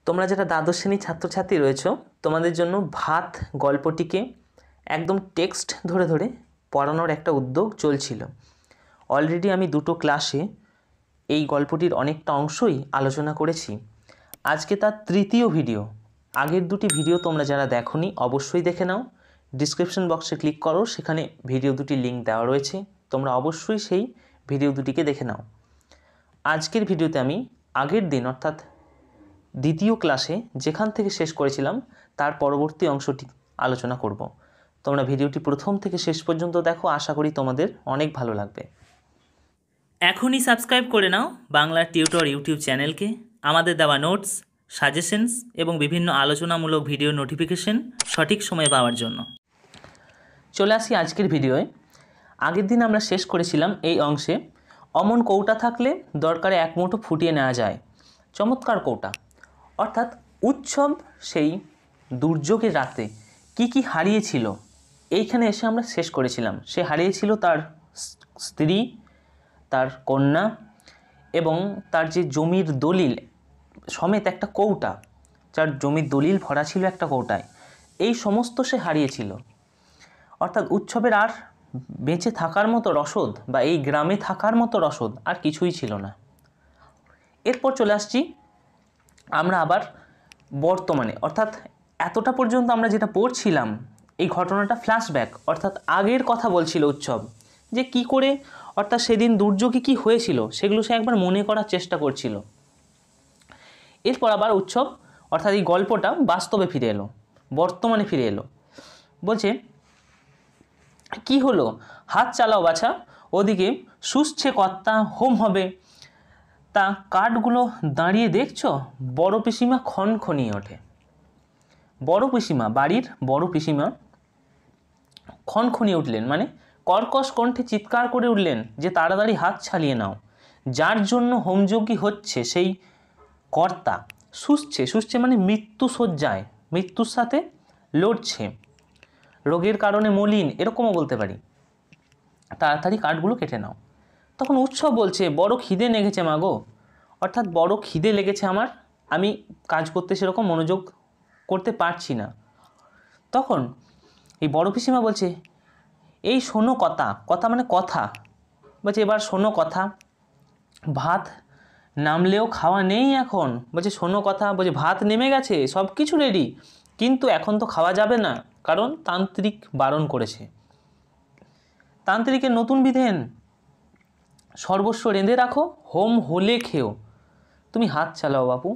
তোমরা যারা দ্বাদশ শ্রেণীর ছাত্রছাত্রী রয়েছো তোমাদের জন্য ভাত গল্পটিকে একদম টেক্সট ধরে ধরে পড়ানোর একটা উদ্যোগ চলছিল। অলরেডি আমি দুটো ক্লাসে এই গল্পটির অনেকটা অংশই আলোচনা করেছি। আজকে তার তৃতীয় ভিডিও। আগের দুটি ভিডিও তোমরা যারা দেখোনি অবশ্যই দেখে নাও। ডিসক্রিপশন বক্সে ক্লিক করো, সেখানে ভিডিও দুটি লিঙ্ক দেওয়া রয়েছে, তোমরা অবশ্যই সেই ভিডিও দুটিকে দেখে নাও। আজকের ভিডিওতে আমি আগের দিন অর্থাৎ দ্বিতীয় ক্লাসে যেখান থেকে শেষ করেছিলাম তার পরবর্তী অংশটি আলোচনা করব। তোমরা ভিডিওটি প্রথম থেকে শেষ পর্যন্ত দেখো, আশা করি তোমাদের অনেক ভালো লাগবে। এখনই সাবস্ক্রাইব করে নাও বাংলা টিউটর ইউটিউব চ্যানেলকে। আমাদের দেওয়া নোটস, সাজেশনস এবং বিভিন্ন আলোচনামূলক ভিডিও নোটিফিকেশন সঠিক সময়ে পাওয়ার জন্য। চলে আসি আজকের ভিডিওয়ে। আগের দিন আমরা শেষ করেছিলাম এই অংশে, অমন কৌটা থাকলে দরকারে এক মুঠো ফুটিয়ে নেওয়া যায়। চমৎকার কৌটা, অর্থাৎ উৎসব সেই দুর্যোগের রাতে কি কি হারিয়েছিল এইখানে এসে আমরা শেষ করেছিলাম। সে হারিয়েছিল তার স্ত্রী, তার কন্যা এবং তার যে জমির দলিল সমেত একটা কৌটা, যার জমির দলিল ভরা ছিল একটা কৌটায়, এই সমস্ত সে হারিয়েছিল। অর্থাৎ উৎসবের আর বেঁচে থাকার মতো রসদ বা এই গ্রামে থাকার মতো রসদ আর কিছুই ছিল না। এরপর চলে আসছি আমরা আবার বর্তমানে, অর্থাৎ এতটা পর্যন্ত আমরা যেটা পড়ছিলাম এই ঘটনাটা ফ্ল্যাশব্যাক, অর্থাৎ আগের কথা বলছিল উৎসব, যে কি করে অর্থাৎ সেদিন দুর্যোগে কি হয়েছিল সেগুলো সে একবার মনে করার চেষ্টা করছিল। এরপর আবার উৎসব অর্থাৎ এই গল্পটা বাস্তবে ফিরে এলো, বর্তমানে ফিরে এলো। বলছে কি হলো, হাত চালাও বাছা, ওদিকে শুষছে কর্তা, হোম হবে। তা কাঠগুলো দাঁড়িয়ে দেখছো, বড় পিসিমা খনখনিয়ে ওঠে। বড় পিসিমা, বাড়ির বড় পিসিমা খনখনিয়ে উঠলেন, মানে কর্কশ কণ্ঠে চিৎকার করে উঠলেন যে তাড়াতাড়ি হাত ছাড়িয়ে নাও। যার জন্য হোমযজ্ঞ হচ্ছে সেই কর্তা শুষছে মানে মৃত্যুশয্যায়, মৃত্যুর সাথে লড়ছে, রোগের কারণে মলিন, এরকমও বলতে পারি। তাড়াতাড়ি কাঠগুলো কেটে নাও। তখন উৎসব বলছে বড় খিদে লেগেছে মাগো, অর্থাৎ বড় খিদে লেগেছে আমার, আমি কাজ করতে সেরকম মনোযোগ করতে পারছি না। তখন এই বড় পিসিমা বলছে এই শোনো কথা, কথা মানে কথা, বলছে এবার শোনো কথা, ভাত নামলেও খাওয়া নেই এখন। বলছে শোনো কথা, বলছে ভাত নেমে গেছে, সব কিছু রেডি, কিন্তু এখন তো খাওয়া যাবে না, কারণ তান্ত্রিক বারণ করেছে। তান্ত্রিকের নতুন বিধান, সর্বস্ব রেঁধে রাখো, হোম হলে খেও। তুমি হাত চালাও বাপু।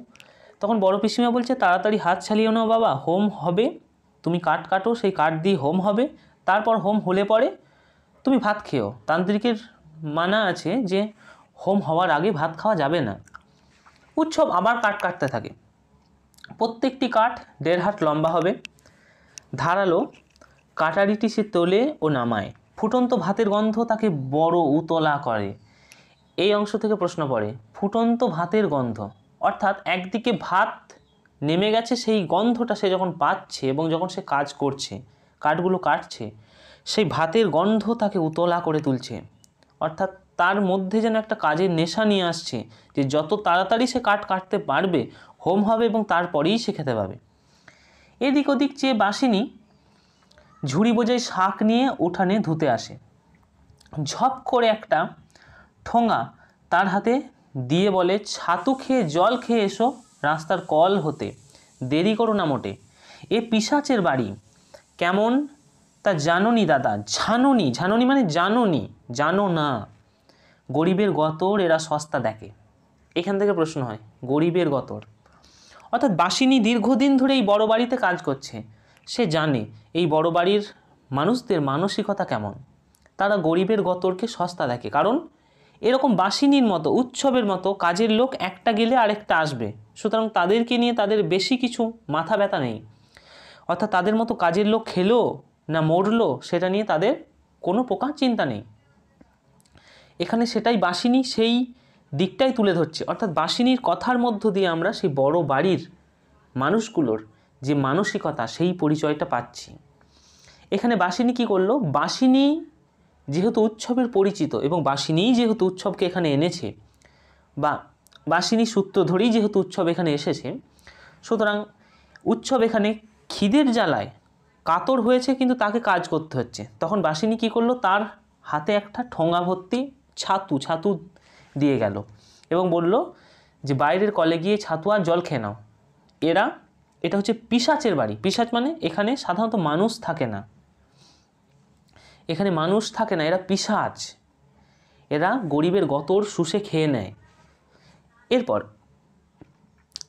তখন বড় পিসিমা বলছে তাড়াতাড়ি হাত চালিও নাও বাবা, হোম হবে, তুমি কাঠ কাটো, সেই কাঠ দিয়ে হোম হবে, তারপর হোম হলে পরে তুমি ভাত খেও। তান্ত্রিকের মানা আছে যে হোম হওয়ার আগে ভাত খাওয়া যাবে না। উৎসব আবার কাঠ কাটতে থাকে। প্রত্যেকটি কাঠ 1.5 হাত লম্বা হবে। ধারালো কাটারিটি সে তোলে ও নামায়, ফুটন্ত ভাতের গন্ধ তাকে বড় উতলা করে। এই অংশ থেকে প্রশ্ন পড়ে, ফুটন্ত ভাতের গন্ধ, অর্থাৎ একদিকে ভাত নেমে গেছে, সেই গন্ধটা সে যখন পাচ্ছে এবং যখন সে কাজ করছে, কাঠগুলো কাটছে, সেই ভাতের গন্ধ তাকে উতলা করে তুলছে। অর্থাৎ তার মধ্যে যেন একটা কাজের নেশা নিয়ে আসছে, যে যত তাড়াতাড়ি সে কাঠ কাটতে পারবে হোম হবে এবং তারপরেই সে খেতে পাবে। এদিক ওদিক চেয়ে বাসিনী ঝুড়ি বোঝাই শাক নিয়ে উঠানে ধুতে আসে। ঝপ করে একটা ঠোঙা তার হাতে দিয়ে বলে ছাতু খেয়ে জল খেয়ে এসো রাস্তার কল হতে, দেরি করো না মোটে, এ পিশাচের বাড়ি কেমন তা জানোনি দাদা। জানোনি, জানোনি মানে জানোনি, জানো না, গরিবের গতর এরা সস্তা দেখে। এখান থেকে প্রশ্ন হয় গরিবের গতর, অর্থাৎ বাসিনী দীর্ঘদিন ধরে এই বড় বাড়িতে কাজ করছে, সে জানে এই বড় বাড়ির মানুষদের মানসিকতা কেমন, তারা গরিবের গতরকে সস্তা দেখে। কারণ এরকম বাসিনীর মতো উৎসবের মতো কাজের লোক একটা গেলে আরেকটা আসবে, সুতরাং তাদেরকে নিয়ে তাদের বেশি কিছু মাথা ব্যথা নেই। অর্থাৎ তাদের মতো কাজের লোক খেলো না মরলো সেটা নিয়ে তাদের কোনো প্রকার চিন্তা নেই। এখানে সেটাই বাসিনী সেই দিকটাই তুলে ধরছে, অর্থাৎ বাসিনীর কথার মধ্য দিয়ে আমরা সেই বড় বাড়ির মানুষগুলোর যে মানসিকতা সেই পরিচয়টা পাচ্ছি। এখানে বাসিনী কি করলো, বাসিনী যেহেতু উৎসবের পরিচিত এবং বাসিনীই যেহেতু উৎসবকে এখানে এনেছে, বা বাসিনী সূত্র ধরেই যেহেতু উৎসব এখানে এসেছে, সুতরাং উৎসব এখানে খিদের জ্বালায় কাতর হয়েছে, কিন্তু তাকে কাজ করতে হচ্ছে। তখন বাসিনী কী করলো, তার হাতে একটা ঠোঙা ভর্তি ছাতু দিয়ে গেল এবং বলল যে বাইরের কলে গিয়ে ছাতু আর জল খেয়ে নাও। এটা হচ্ছে পিশাচের বাড়ি। পিশাচ মানে এখানে সাধারণত মানুষ থাকে না, এরা পিশাচ, এরা গরিবের গতর শুষে খেয়ে নেয়। এরপর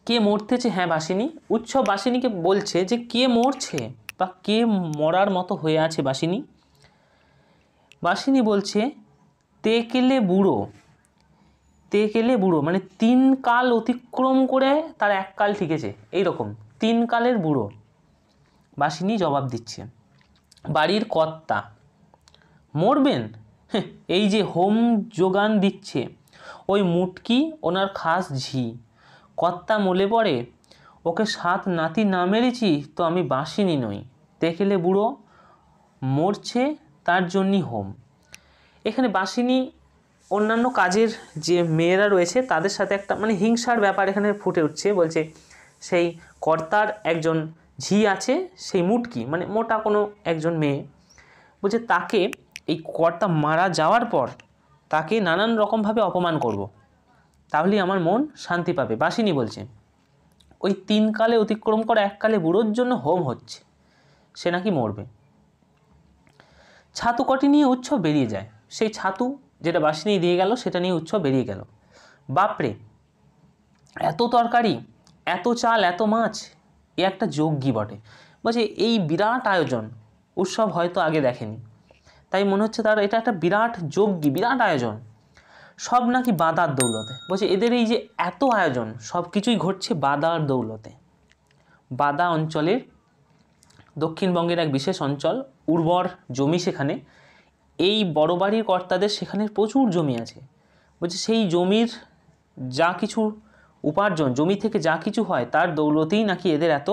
কে মরতেছে, হ্যাঁ বাসিনী। উৎসব বাসিনীকে বলছে যে কে মরছে বা কে মরার মতো হয়ে আছে বাসিনী। বাসিনী বলছে তেকেলে বুড়ো মানে 3 কাল অতিক্রম করে তার 1 কাল ঠিকেছে, এইরকম 3 কালের বুড়ো। বাসিনী জবাব দিচ্ছে বাড়ির কর্তা মরবেন, এই যে হোম যোগান দিচ্ছে ওই মুটকি ওনার খাস ঝি, কর্তা মলে পড়ে ওকে 7 নাতি না মেরেছি তো আমি বাসিনী নই। তেকেলে বুড়ো মরছে তার জন্যই হোম। এখানে বাসিনী অন্যান্য কাজের যে মেয়েরা রয়েছে তাদের সাথে একটা মানে হিংসার ব্যাপার এখানে ফুটে উঠছে। বলছে সেই কর্তার একজন ঝি আছে, সেই মুটকি মানে মোটা কোনো একজন মেয়ে, বলছে তাকে এই কর্তা মারা যাওয়ার পর তাকে নানান রকমভাবে অপমান করব, তাহলেই আমার মন শান্তি পাবে। বাসিনী বলছে ওই 3 কালে অতিক্রম করা 1 কালে বুড়োর জন্য হোম হচ্ছে, সে নাকি মরবে। ছাতু কটি নিয়ে উৎসব বেরিয়ে যায়। সেই ছাতু যেটা বাসিনী দিয়ে গেল সেটা নিয়ে উৎসব বেরিয়ে গেল। বাপরে, এত তরকারি, এত চাল, এত মাছ, এ একটা যজ্ঞই বটে। বলছে এই বিরাট আয়োজন উৎসব হয়তো আগে দেখেনি, তাই মনে হচ্ছে তার এটা একটা বিরাট যজ্ঞই, বিরাট আয়োজন, সব নাকি বাদার দৌলতে। বলছে এদের এই যে এত আয়োজন সব কিছুই ঘটছে বাদার দৌলতে। বাদা অঞ্চলের দক্ষিণবঙ্গের এক বিশেষ অঞ্চল, উর্বর জমি সেখানে। এই বড় বাড়ির কর্তাদের সেখানে প্রচুর জমি আছে। বলছে সেই জমির যা কিছু উপার্জন, জমি থেকে যা কিছু হয় তার দৌলতেই নাকি এদের এত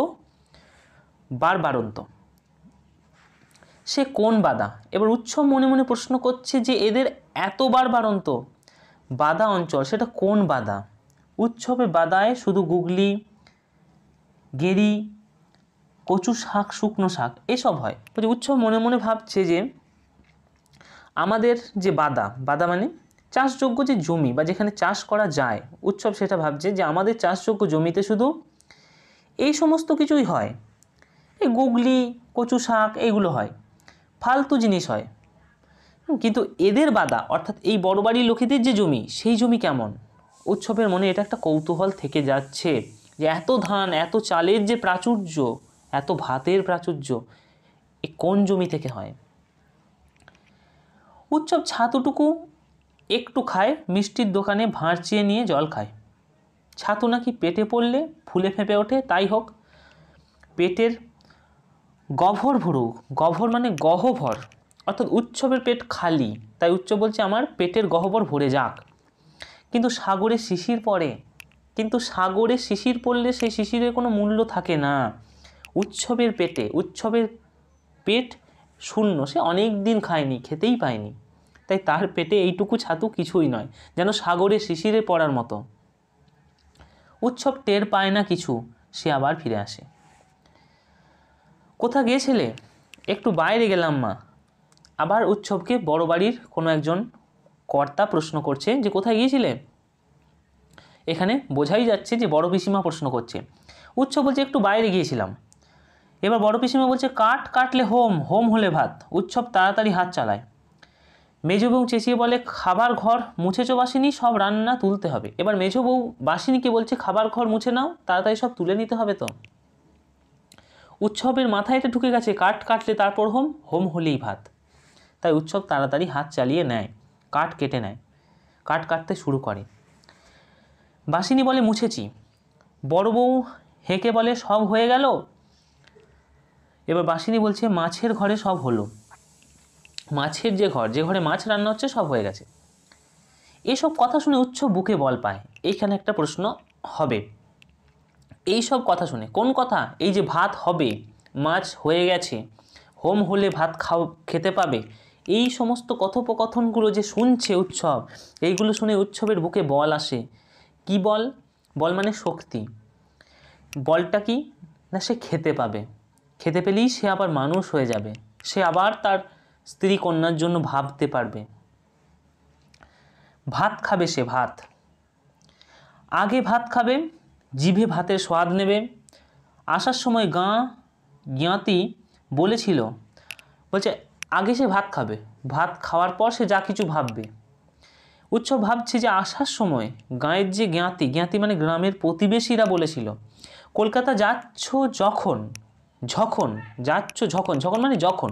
বাড়ন্ত। সে কোন বাদা? এবার উৎসব মনে মনে প্রশ্ন করছে যে এদের এত বাড়ন্ত বাদা অঞ্চল, সেটা কোন বাদা? উৎসবে বাদায় শুধু গুগলি, গেরি, কচু শাক, শুকনো শাক এসব হয়। বলছে উৎসব মনে মনে ভাবছে যে আমাদের যে বাদা মানে চাষযোগ্য যে জমি বা যেখানে চাষ করা যায়, উৎসব সেটা ভাবছে যে আমাদের চাষযোগ্য জমিতে শুধু এই সমস্ত কিছুই হয়, এই গুগলি, কচু শাক এইগুলো হয়, ফালতু জিনিস হয়। কিন্তু এদের বাদা অর্থাৎ এই বড় বাড়ির লোকেদের যে জমি, সেই জমি কেমন? উৎসবের মনে এটা একটা কৌতূহল থেকে যাচ্ছে যে এত ধান, এত চালের যে প্রাচুর্য, এত ভাতের প্রাচুর্য, এ কোন জমি থেকে হয়? উৎসব ছাতুটুকু একটু খায়, মিষ্টির দোকানে ভাঁড় চেয়ে নিয়ে জল খায়। ছাতু নাকি পেটে পড়লে ফুলে ফেঁপে ওঠে, তাই হোক, পেটের গভর ভরুক। গভর মানে গহ্বর, অর্থাৎ উৎসবের পেট খালি, তাই উৎসব বলছে আমার পেটের গহ্বর ভরে যাক। কিন্তু সাগরে শিশির পড়ে, কিন্তু সাগরে শিশির পড়লে সেই শিশিরের কোনো মূল্য থাকে না। উৎসবের পেট শূন্য, সে অনেক দিন খায়নি, খেতেই পায়নি, তাই তার পেটে এইটুকু ছাতু কিছুই নয়, যেন সাগরে শিশিরে পড়ার মতো। উৎসব টের পায় না কিছু, সে আবার ফিরে আসে। কোথা গিয়েছিলে? একটু বাইরে গেলাম মা। আবার উৎসবকে বড় বাড়ির কোনো একজন কর্তা প্রশ্ন করছে যে কোথায় গিয়েছিলে। এখানে বোঝাই যাচ্ছে যে বড় পিসিমা প্রশ্ন করছে। উৎসব বলছে একটু বাইরে গিয়েছিলাম। এবার বড় পিসিমা বলছে কাঠ কাটলে হোম হলে ভাত। উৎসব তাড়াতাড়ি হাত চালায়। মেজো বউ চেঁচিয়ে বলে খাবার ঘর মুছেছো বাসিনী, সব রান্না তুলতে হবে। এবার মেজো বউ বাসিনীকে বলছে খাবার ঘর মুছে নাও, তাড়াতাড়ি সব তুলে নিতে হবে তো। উৎসবের মাথায় এটা ঢুকে গেছে কাঠ কাটলে তারপর হোম হলেই ভাত। তাই উৎসব তাড়াতাড়ি হাত চালিয়ে নেয়, কাঠ কেটে নেয়, কাঠ কাটতে শুরু করে। বাসিনী বলে মুছেছি। বড় বউ হেঁকে বলে সব হয়ে গেল। এবার বাসিনী বলছে মাছের ঘরে সব হলো, মাছের যে ঘরে মাছ রান্না হচ্ছে সব হয়ে গেছে। এসব কথা শুনে উৎসব বুকে বল পায়। এইখানে একটা প্রশ্ন হবে, এই সব কথা শুনে কোন কথা? এই যে ভাত হবে, মাছ হয়ে গেছে, হোম হলে ভাত খেতে পাবে, এই সমস্ত কথোপকথনগুলো যে শুনছে উৎসব, এইগুলো শুনে উৎসবের বুকে বল আসে। কি বল? বল মানে শক্তি। বলটা কি না, সে খেতে পাবে, খেতে পেলেই সে আবার মানুষ হয়ে যাবে, সে আবার তার স্ত্রী কন্যার জন্য ভাবতে পারবে। ভাত খাবে সে, ভাত আগে ভাত খাবে, জিভে ভাতের স্বাদ নেবে। আসার সময় জ্ঞাতি বলেছিল, বলছে আগে সে ভাত খাবে, ভাত খাওয়ার পর সে যা কিছু ভাববে। উৎসব ভাবছে যে আসার সময় গাঁয়ের যে জ্ঞাতি মানে গ্রামের প্রতিবেশীরা বলেছিল, কলকাতা যাচ্ছ যখন মানে যখন,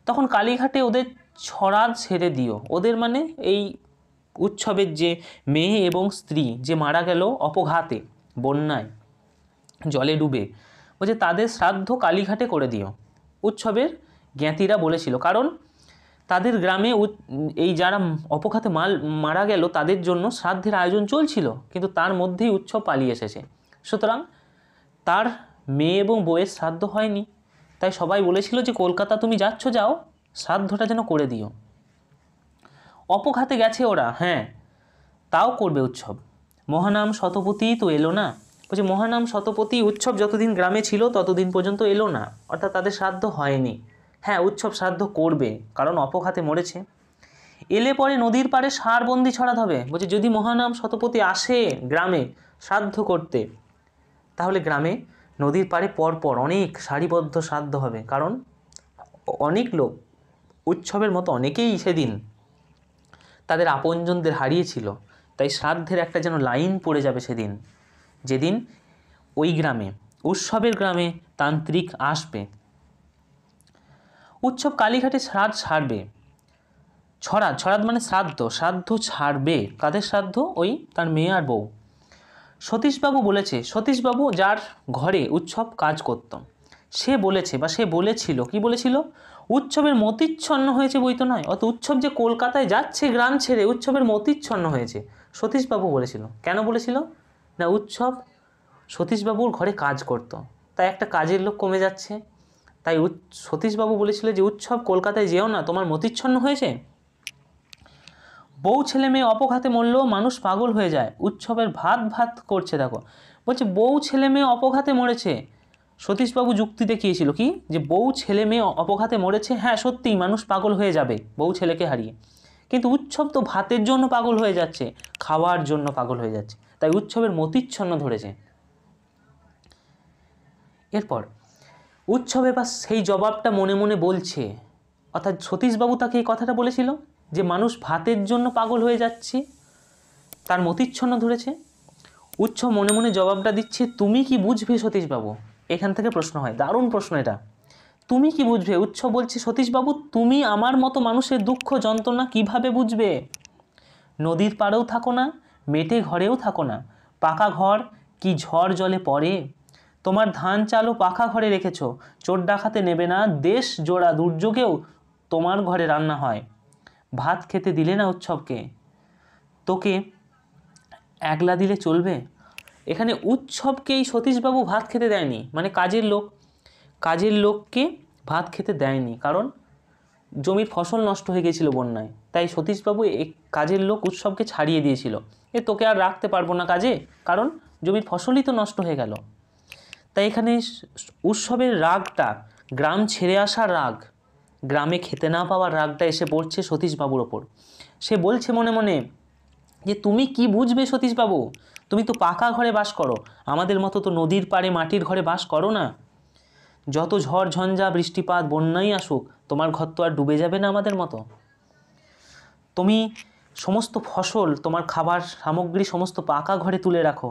তখন কালীঘাটে ওদের ছড়াদ ছেড়ে দিও। ওদের মানে এই উৎসবের যে মেয়ে এবং স্ত্রী যে মারা গেল অপঘাতে, বন্যায়, জলে ডুবে, বলছে তাদের শ্রাদ্ধ কালীঘাটে করে দিও। উৎসবের জ্ঞাতিরা বলেছিল, কারণ তাদের গ্রামে এই যারা অপঘাতে মারা গেল তাদের জন্য শ্রাদ্ধের আয়োজন চলছিল, কিন্তু তার মধ্যেই উৎসব পালিয়ে এসেছে। সুতরাং তার মেয়ে এবং বউয়ের শ্রাদ্ধ হয়নি, তাই সবাই বলেছিল যে কলকাতা তুমি যাচ্ছ, যাও, শ্রাদ্ধটা যেন করে দিও। অপঘাতে গেছে ওরা, হ্যাঁ, তাও করবে উৎসব। মহানাম শতপথী তো এলো না, বলছে মহানাম শতপথী উৎসব যতদিন গ্রামে ছিল ততদিন পর্যন্ত এলো না, অর্থাৎ তাদের শ্রাদ্ধ হয়নি। হ্যাঁ, উৎসব শ্রাদ্ধ করবে, কারণ অপঘাতে মরেছে। এলে পরে নদীর পাড়ে সারবন্দি ছড়াতে হবে। বলছে যদি মহানাম শতপথী আসে গ্রামে শ্রাদ্ধ করতে, তাহলে গ্রামে নদীর পাড়ে পরপর অনেক সারিবদ্ধ শ্রাদ্ধ হবে, কারণ অনেক লোক, উৎসবের মতো অনেকেই সেদিন তাদের আপনজনদের হারিয়েছিল, তাই শ্রাদ্ধের একটা যেন লাইন পড়ে যাবে সেদিন, যেদিন ওই গ্রামে, উৎসবের গ্রামে তান্ত্রিক আসবে। উৎসব কালীঘাটে শ্রাদ্ধ ছাড়বে, ছড়াদ মানে শ্রাদ্ধ ছাড়বে। কাদের শ্রাদ্ধ? ওই তার মেয়ে আর বউ। সতীশবাবু বলেছে, সতীশবাবু যার ঘরে উৎসব কাজ করত, সে বলেছে বা সে বলেছিল, কি বলেছিল? উৎসবের মতিচ্ছন্ন হয়েছে বই তো নয়, অত উৎসব যে কলকাতায় যাচ্ছে গ্রাম ছেড়ে, উৎসবের মতিচ্ছন্ন হয়েছে, সতীশবাবু বলেছিল। কেন বলেছিল? না, উৎসব সতীশবাবুর ঘরে কাজ করত, তাই একটা কাজের লোক কমে যাচ্ছে, তাই সতীশবাবু বলেছিল যে উৎসব কলকাতায় যেও না, তোমার মতিচ্ছন্ন হয়েছে। বউ ছেলে মেয়ে অপঘাতে মরলেও মানুষ পাগল হয়ে যায়, উৎসবের ভাত করছে। দেখো, বলছে বউ ছেলে মেয়ে অপঘাতে মরেছে। সতীশবাবু যুক্তি দেখিয়েছিল কি, যে বউ ছেলে মেয়ে অপঘাতে মরেছে, হ্যাঁ সত্যিই মানুষ পাগল হয়ে যাবে বউ ছেলেকে হারিয়ে, কিন্তু উৎসব তো ভাতের জন্য পাগল হয়ে যাচ্ছে, খাওয়ার জন্য পাগল হয়ে যাচ্ছে, তাই উৎসবের মতিচ্ছন্ন ধরেছে। এরপর উৎসব এবার সেই জবাবটা মনে মনে বলছে, অর্থাৎ সতীশবাবু তাকে এই কথাটা বলেছিল যে মানুষ ভাতের জন্য পাগল হয়ে যাচ্ছে, তার মতিচ্ছন্ন ধরেছে। উৎসব মনে মনে জবাবটা দিচ্ছে, তুমি কি বুঝবে সতীশবাবু? এখান থেকে প্রশ্ন হয়, দারুণ প্রশ্ন এটা। তুমি কি বুঝবে? উৎসব বলছে, সতীশবাবু তুমি আমার মতো মানুষের দুঃখ যন্ত্রণা কিভাবে বুঝবে? নদীর পাড়েও থাকো না, মেটে ঘরেও থাকো না, পাকা ঘর কি ঝড় জলে পড়ে? তোমার ধান চালও পাকা ঘরে রেখেছ, চোর ডাকাতে নেবে না, দেশ জোড়া দুর্যোগেও তোমার ঘরে রান্না হয়। ভাত খেতে দিলে না উৎসবকে, তোকে একলা দিলে চলবে? এখানে উৎসবকে এই সতীশবাবু ভাত খেতে দেয়নি, মানে কাজের লোককে ভাত খেতে দেয়নি, কারণ জমির ফসল নষ্ট হয়ে গেছিল বন্যায়, তাই সতীশবাবু এই কাজের লোক উৎসবকে ছাড়িয়ে দিয়েছিল, তোকে আর রাখতে পারবো না কাজে, কারণ জমির ফসলই তো নষ্ট হয়ে গেল। তাই এখানে উৎসবের রাগটা, গ্রাম ছেড়ে আসার রাগ, গ্রামে খেতে না পাওয়ার রাগটা এসে পড়ছে সতীশবাবুর ওপর। সে বলছে মনে মনে যে তুমি কি বুঝবে সতীশবাবু, তুমি তো পাকা ঘরে বাস করো, আমাদের মতো তো নদীর পাড়ে মাটির ঘরে বাস করো না। যত ঝড় ঝঞ্ঝা বৃষ্টিপাত বন্যাই আসুক, তোমার ঘর তো আর ডুবে যাবে না আমাদের মতো। তুমি সমস্ত ফসল, তোমার খাবার সামগ্রী সমস্ত পাকা ঘরে তুলে রাখো,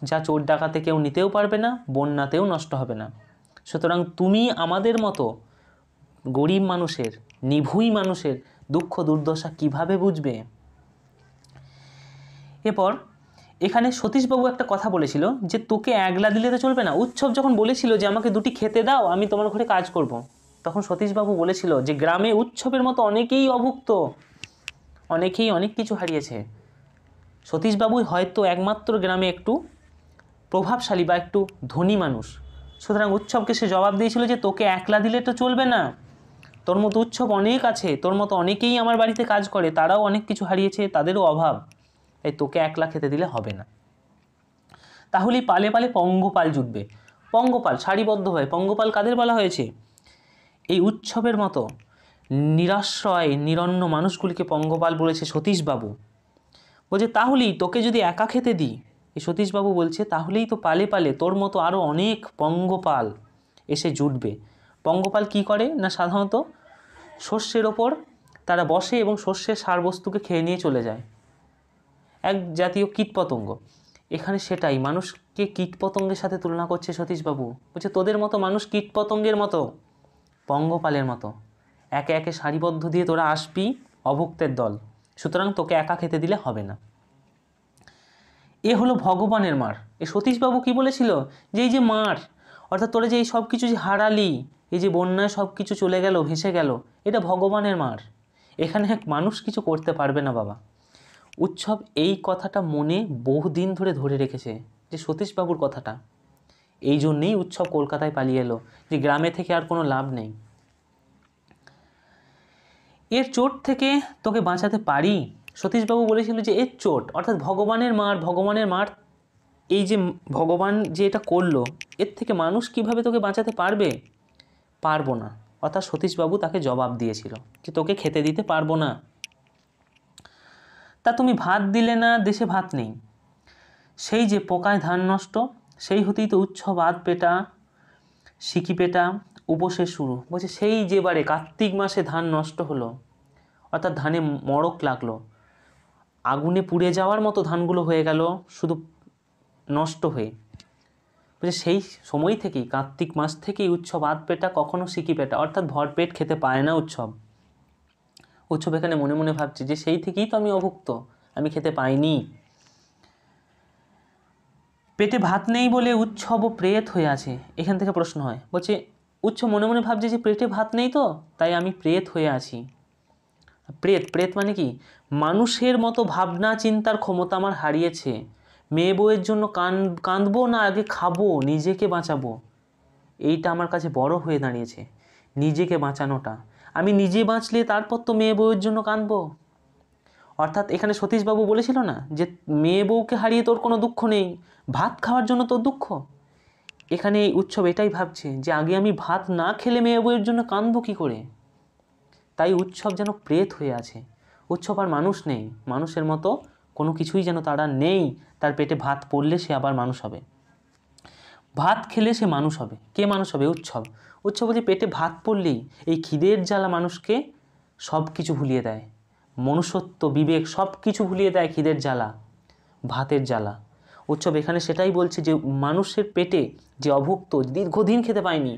যা চোর ডাকাতে কেউ নিতেও পারবে না, বন্যাতেও নষ্ট হবে না। সুতরাং তুমি আমাদের মতো গরিব মানুষের, নিভুই মানুষের দুঃখ দুর্দশা কিভাবে বুঝবে? এরপর এখানে সতীশবাবু একটা কথা বলেছিল যে তোকে একলা দিলে তো চলবে না। উৎসব যখন বলেছিল যে আমাকে দুটি খেতে দাও, আমি তোমার ঘরে কাজ করব, তখন সতীশবাবু বলেছিল যে গ্রামে উৎসবের মতো অনেকেই অভুক্ত, অনেকেই অনেক কিছু হারিয়েছে। সতীশবাবুই হয়তো একমাত্র গ্রামে একটু প্রভাবশালী বা একটু ধনী মানুষ, সুতরাং উৎসবকে সে জবাব দিয়েছিল যে তোকে একলা দিলে তো চলবে না, তোর মতো উৎসব অনেক আছে, তোর মতো অনেকেই আমার বাড়িতে কাজ করে, তারাও অনেক কিছু হারিয়েছে, তাদেরও অভাব, তাই তোকে একলা খেতে দিলে হবে না। তাহলেই পালে পালে পঙ্গপাল জুটবে। পঙ্গপাল সারিবদ্ধভাবে, পঙ্গপাল কাদের বলা হয়েছে? এই উৎসবের মতো নিরাশ্রয় নিরন্ন মানুষগুলিকে পঙ্গপাল বলেছে সতীশবাবু। বলছে তাহলেই তোকে যদি একা খেতে দিই, এই সতীশবাবু বলছে, তাহলেই তো পালে পালে তোর মতো আরও অনেক পঙ্গপাল এসে জুটবে। পঙ্গপাল কি করে না, সাধারণত শস্যের ওপর তারা বসে এবং শস্যের সারবস্তুকে খেয়ে নিয়ে চলে যায়, এক জাতীয় কীটপতঙ্গ। এখানে সেটাই, মানুষকে কীটপতঙ্গের সাথে তুলনা করছে সতীশবাবু। বলছে তোদের মতো মানুষ কীটপতঙ্গের মতো, পঙ্গপালের মতো, একে একে সারিবদ্ধ দিয়ে তোরা আসবি অভুক্তের দল, সুতরাং তোকে একা খেতে দিলে হবে না। এ হলো ভগবানের মার। এ সতীশবাবু কি বলেছিল, যে এই যে মার, অর্থাৎ তোরা যে এই সব কিছু যে হারালি, এই যে বন্যায় সব কিছু চলে গেল, ভেসে গেল, এটা ভগবানের মার, এখানে এক মানুষ কিছু করতে পারবে না বাবা। উৎসব এই কথাটা মনে বহুদিন ধরে ধরে রেখেছে, যে সতীশবাবুর কথাটা। এই জন্যেই উৎসব কলকাতায় পালিয়ে এলো, যে গ্রামে থেকে আর কোনো লাভ নেই। এর চোট থেকে তোকে বাঁচাতে পারি। সতীশবাবু বলেছিল যে এর চোট, অর্থাৎ ভগবানের মার, এই যে ভগবান যে এটা করলো, এর থেকে মানুষ কিভাবে তোকে বাঁচাতে পারবে? পারবো না। অর্থাৎ সতীশবাবু তাকে জবাব দিয়েছিল যে তোকে খেতে দিতে পারবো না। তা তুমি ভাত দিলে না, দেশে ভাত নেই। সেই যে পোকায় ধান নষ্ট, সেই হতেই তো উৎসব আধ পেটা সিকি পেটা উপসের শুরু। বলছে সেই যেবারে কার্তিক মাসে ধান নষ্ট হলো, অর্থাৎ ধানে মড়ক লাগলো, আগুনে পুড়ে যাওয়ার মতো ধানগুলো হয়ে গেল শুধু নষ্ট হয়ে। বলছে সেই সময় থেকেই, কার্তিক মাস থেকেই উৎসব আধ পেটা, কখনো সিকি পেটা, অর্থাৎ ভরপেট খেতে পায় না উৎসব। উৎসব এখানে মনে মনে ভাবছে যে সেই থেকেই তো আমি অভুক্ত, আমি খেতে পাইনি। পেটে ভাত নেই বলে উৎসব ও প্রেত হয়ে আছে। এখান থেকে প্রশ্ন হয়, বলছে উৎসব মনে মনে ভাবছে যে পেটে ভাত নেই তো, তাই আমি প্রেত হয়ে আছি। প্রেত মানে কি? মানুষের মতো ভাবনা চিন্তার ক্ষমতা আমার হারিয়েছে। মেয়ে বউয়ের জন্য কাঁদবো না আগে খাবো, নিজেকে বাঁচাবো, এইটা আমার কাছে বড় হয়ে দাঁড়িয়েছে। নিজেকে বাঁচানোটা, আমি নিজে বাঁচলে তারপর তো মেয়ে বউয়ের জন্য কাঁদবো। অর্থাৎ এখানে সতীশবাবু বলেছিল না যে মেয়ে বউকে হারিয়ে তোর কোনো দুঃখ নেই, ভাত খাওয়ার জন্য তোর দুঃখ। এখানে এই উৎসব এটাই ভাবছে যে আগে আমি ভাত না খেলে মেয়ে বউয়ের জন্য কাঁদবো কী করে। তাই উৎসব যেন প্রেত হয়ে আছে। উৎসব আর মানুষ নেই, মানুষের মতো কোনো কিছুই যেন তারা নেই। তার পেটে ভাত পড়লে সে আবার মানুষ হবে, ভাত খেলে সে মানুষ হবে। কে মানুষ হবে? উৎসব। উৎসব বলছে পেটে ভাত পড়লেই এই খিদের জ্বালা মানুষকে সব কিছু ভুলিয়ে দেয়, মনুষ্যত্ব বিবেক সব কিছু ভুলিয়ে দেয় খিদের জ্বালা, ভাতের জ্বালা। উৎসব এখানে সেটাই বলছে যে মানুষের পেটে যে অভুক্ত, দীর্ঘদিন খেতে পায়নি,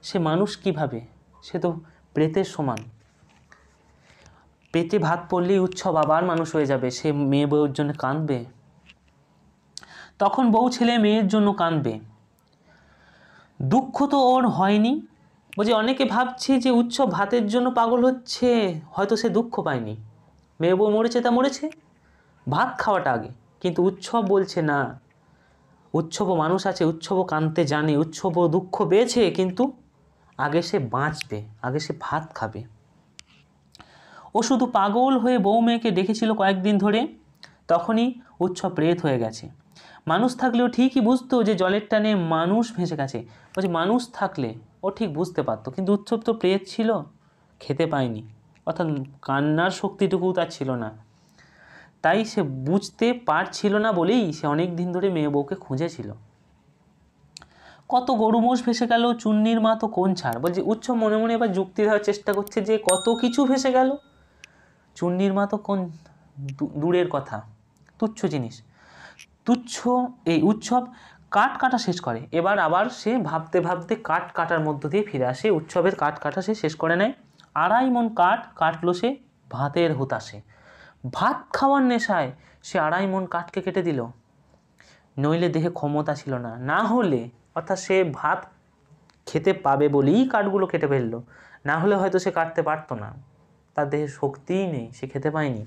সে মানুষ কিভাবে? সে তো প্রেতের সমান। পেটে ভাত পড়লেই উৎসব আবার মানুষ হয়ে যাবে, সে মেয়ে বউয়ের জন্য কাঁদবে, তখন বউ ছেলে মেয়ের জন্য কাঁদবে। দুঃখ তো ওর হয়নি। বলছে অনেকে ভাবছে যে উৎসব ভাতের জন্য পাগল হচ্ছে, হয়তো সে দুঃখ পায়নি, মেয়ে বউ মরেছে তা মরেছে, ভাত খাওয়াটা আগে। কিন্তু উৎসব বলছে না, উৎসবও মানুষ আছে, উৎসবও কাঁদতে জানে, উৎসবও দুঃখ পেয়েছে, কিন্তু আগে সে বাঁচবে, আগে সে ভাত খাবে। ও শুধু পাগল হয়ে বউ মেয়েকে ডেকেছিল কয়েকদিন ধরে, তখনই উৎসব প্রেত হয়ে গেছে। মানুষ থাকলেও ঠিকই বুঝতো যে জলের টানে মানুষ ভেসে গেছে। বলছে মানুষ থাকলে ও ঠিক বুঝতে পারতো, কিন্তু উৎসব তো প্রেত ছিল, খেতে পায়নি, অর্থাৎ কান্নার শক্তিটুকু তার ছিল না। তাই সে বুঝতে পারছিল না বলেই সে অনেক দিন ধরে মেয়ে বউকে খুঁজেছিল। কত গরু মোষ ভেসে গেল, চুন্নির মা তো কোন ছাড়। বলছে উৎসব মনে মনে এবার যুক্তি দেওয়ার চেষ্টা করছে যে কত কিছু ভেসে গেল, চুন্নির মা তো কোন দূরের কথা, তুচ্ছ জিনিস, তুচ্ছ। এই উৎসব কাঠ কাটা শেষ করে, এবার আবার সে ভাবতে ভাবতে কাঠ কাটার মধ্য দিয়ে ফিরে আসে। উৎসবের কাঠ কাটা সে শেষ করে নেয়। 2.5 মণ কাঠ কাটলো সে ভাতের হুতাশে, ভাত খাওয়ার নেশায় সে 2.5 মণ কাঠকে কেটে দিল। নইলে দেহে ক্ষমতা ছিল না, না হলে, অর্থাৎ সে ভাত খেতে পাবে বলেই কাঠগুলো কেটে ফেললো, না হলে হয়তো সে কাটতে পারতো না, তার দেহে শক্তিই নেই, সে খেতে পায়নি।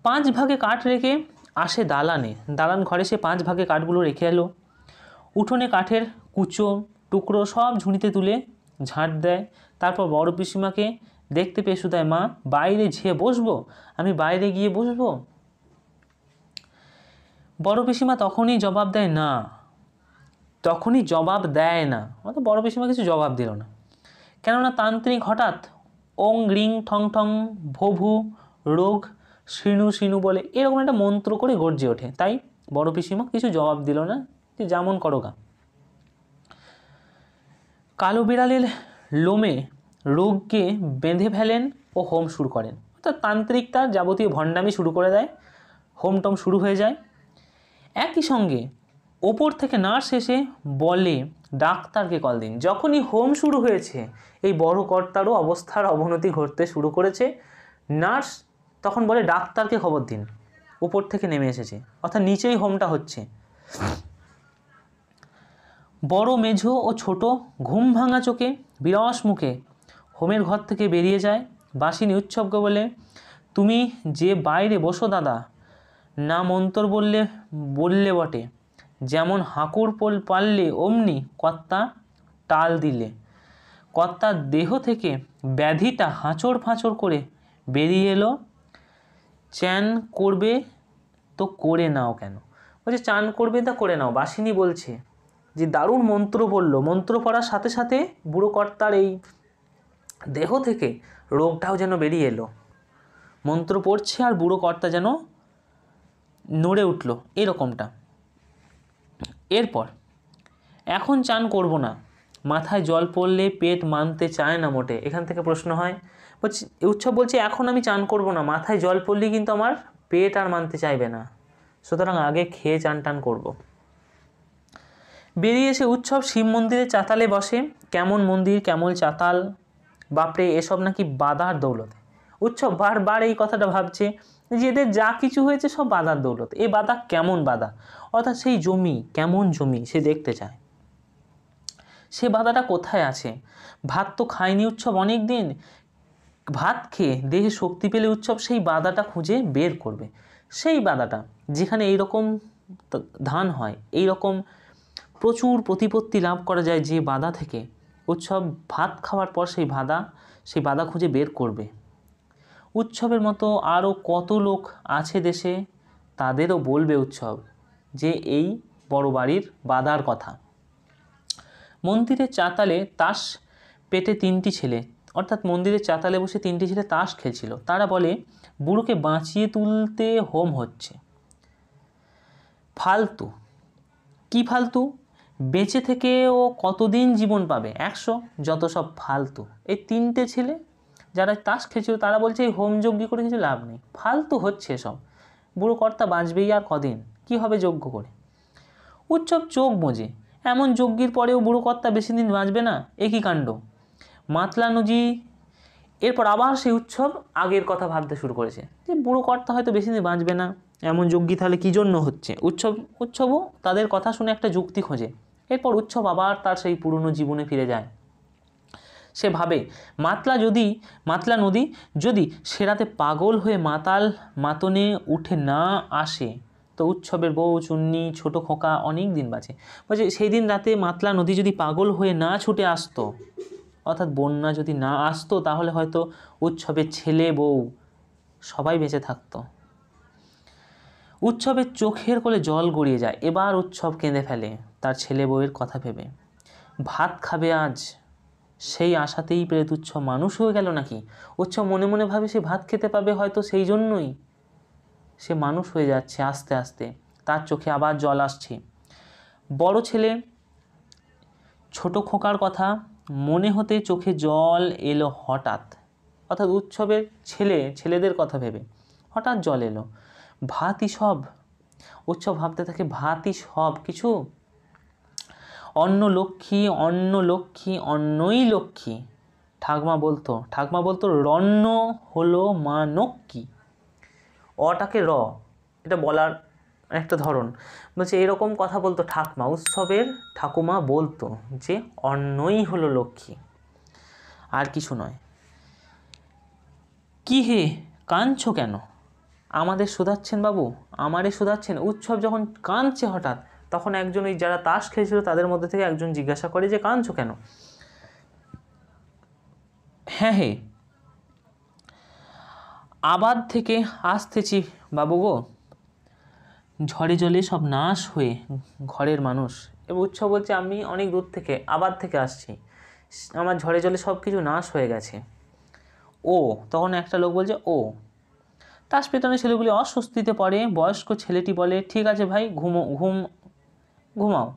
5 ভাগে কাঠ রেখে আসে দালানে, দালান ঘরে সে 5 ভাগে কাঠগুলো রেখে এলো। উঠোনে কাঠের কুচো টুকরো সব ঝুড়িতে তুলে ঝাঁট দেয়। তারপর বড় পিসিমাকে দেখতে পেয়ে শুধায়, মা বাইরে ঝেয়ে বসবো, আমি বাইরে গিয়ে বসবো। বড় পিসিমা তখনই জবাব দেয় না, অর্থাৎ বড় পিসিমা কিছু জবাব দিল না, কেননা তান্ত্রিক হঠাৎ ওং রিং ঠং ঠং ভোভু রোগ শ্রীণু শ্রীণু বলে এরকম একটা মন্ত্র করে গর্জে ওঠে। তাই বড় পিসিমা কিছু জবাব দিল না, যে যেমন করো গা। কালো বিড়ালের লোমে রোগকে বেঁধে ফেলেন ও হোম শুরু করেন, অর্থাৎ তান্ত্রিক তার যাবতীয় ভণ্ডামি শুরু করে দেয়, হোম টম শুরু হয়ে যায়। একই সঙ্গে ওপর থেকে নার্স এসে বলে ডাক্তারকে কল দিন। যখনই হোম শুরু হয়েছে এই বড় কর্তারও অবস্থার অবনতি ঘটতে শুরু করেছে, নার্স তখন বলে ডাক্তারকে খবর দিন, উপর থেকে নেমে এসেছে, অর্থাৎ নিচেই হোমটা হচ্ছে। বড় মেঝো ও ছোট ঘুম ভাঙা চোখে বিরস মুখে হোমের ঘর থেকে বেরিয়ে যায়। বাসিনী উৎসবকে বলে, তুমি যে বাইরে বসো দাদা, না মন্তর বললে বটে, যেমন হাঁকুর পারলে অমনি কর্তা টাল দিলে। কর্তার দেহ থেকে ব্যাধিটা হাঁচড় ফাঁচড় করে বেরিয়ে এলো। চান করবে তো করে নাও কেন, বলছে চান করবে তা করে নাও। বাসিনী বলছে যে দারুণ মন্ত্র পড়লো, মন্ত্র পড়ার সাথে সাথে বুড়ো কর্তার এই দেহ থেকে রোগটাও যেন বেরিয়ে এলো। মন্ত্র পড়ছে আর বুড়ো কর্তা যেন নড়ে উঠল, এরকমটা। এরপর এখন চান করব না, মাথায় জল পড়লে পেট মানতে চায় না মোটে। এখান থেকে প্রশ্ন হয়, বলছি উৎসব বলছে এখন আমি চান করব না, মাথায় জল পড়লে কিন্তু আমার পেট আর মানতে চাইবে না, সুতরাং আগে খেয়ে চান টান করব। বেরিয়ে এসে উৎসব শিব মন্দিরে চাতালে বসে। কেমন মন্দির কেমন চাতাল, বাপরে এসব নাকি বাধার দৌলতে। উৎসব বারবার এই কথাটা ভাবছে যে এদের যা কিছু হয়েছে সব বাধার দৌলতে। এই বাধা কেমন বাধা, অর্থাৎ সেই জমি কেমন জমি সে দেখতে চায়, সে বাধাটা কোথায় আছে। ভাত তো খায়নি উৎসব অনেক দিন, ভাত খেয়ে দেহে শক্তি পেলে উৎসব সেই বাধাটা খুঁজে বের করবে। সেই বাধাটা যেখানে এইরকম ধান হয়, এই রকম প্রচুর প্রতিপত্তি লাভ করা যায়, যে বাধা থেকে উৎসব ভাত খাওয়ার পর সেই বাধা খুঁজে বের করবে। উৎসবের মতো আরও কত লোক আছে দেশে, তাদেরও বলবে উৎসব যে এই বড় বাড়ির বাধার কথা। মন্দিরের চাতালে তাস পেটে 3টি ছেলে, অর্থাৎ মন্দিরের চাতালে বসে 3টি ছেলে তাস খেলছিল। তারা বলে বুড়োকে বাঁচিয়ে তুলতে হোম হচ্ছে। ফালতু, কি ফালতু, বেঁচে থেকে ও কতদিন জীবন পাবে, 100, যত সব ফালতু। এই 3টে ছেলে যারা তাস খেলছিল তারা বলছে এই হোম যজ্ঞ করে কিছু লাভ নেই, ফালতু হচ্ছে সব, বুড়ো কর্তা বাঁচবেই আর কদিন, কি হবে যজ্ঞ করে। উৎসব চোখ বোঝে, এমন যজ্ঞের পরেও বুড়ো কর্তা বেশি দিন বাঁচবে না, একই কাণ্ড। মাতলা নদী। এরপর আবার সেই উৎসব আগের কথা ভাবতে শুরু করেছে যে বুড়ো কর্তা হয়তো বেশি দিন বাঁচবে না, এমন যজ্ঞ তাহলে কী জন্য হচ্ছে। উৎসবও তাদের কথা শুনে একটা যুক্তি খোঁজে। এরপর উৎসব আবার তার সেই পুরনো জীবনে ফিরে যায়। সে ভাবে মাতলা নদী যদি সে রাতে পাগল হয়ে মাতনে উঠে না আসে, তো উৎসবের বউ চুন্নি ছোট খোকা অনেক দিন বাঁচে। বলছে সেই দিন রাতে মাতলা নদী যদি পাগল হয়ে না ছুটে আসতো, অর্থাৎ বন্যা যদি না আসতো, তাহলে হয়তো উৎসবের ছেলে বউ সবাই বেঁচে থাকতো। উৎসবের চোখের কোলে জল গড়িয়ে যায়। এবার উৎসব কেঁদে ফেলে তার ছেলে বউয়ের কথা ভেবে। ভাত খাবে আজ, সেই আশাতেই প্রেত উৎসব মানুষ হয়ে গেল নাকি। উৎসব মনে মনে ভাবে সে ভাত খেতে পাবে, হয়তো সেই জন্যই সে মানুষ হয়ে যাচ্ছে আস্তে আস্তে। তার চোখে আবার জল আসছে। বড় ছেলে ছোট খোকার কথা মনে হতে চোখে জল এলো হঠাৎ, অর্থাৎ উৎসবের ছেলেদের কথা ভেবে হঠাৎ জল এলো। ভাতই সব, উৎসব ভাবতে থাকে ভাতই সব কিছু। অন্ন লক্ষ্মী অন্নই লক্ষ্মী, ঠাকমা বলতো রন্ন হলো মা নক্কি। অটাকে র, এটা বলার একটা ধরন। বলছে এরকম কথা বলতো ঠাকমা, উৎসবের ঠাকুমা বলতো যে অন্নই হলো লক্ষ্মী, আর কিছু নয়। কি হে কাঁদছো কেন, আমাদের শোধাচ্ছেন বাবু, আমারে শোধাচ্ছেন। উৎসব যখন কাঁদছে হঠাৎ, তখন একজন ওই যারা তাস খেলছিল তাদের মধ্যে থেকে একজন জিজ্ঞাসা করে যে কাঁদছো কেন। হ্যাঁ হে, আবাদ থেকে আসতেছি বাবু গো, ঝড়ে জলে সব নাশ হয়ে ঘরের মানুষ। এবার উৎসব বলছে আমি অনেক দূর থেকে আবার থেকে আসছি, আমার ঝড়ে জলে সব কিছু নাশ হয়ে গেছে। ও তখন একটা লোক বলছে ও। তাস পেটানো ছেলেগুলি অস্বস্তিতে পড়ে। বয়স্ক ছেলেটি বলে ঠিক আছে ভাই ঘুমাও।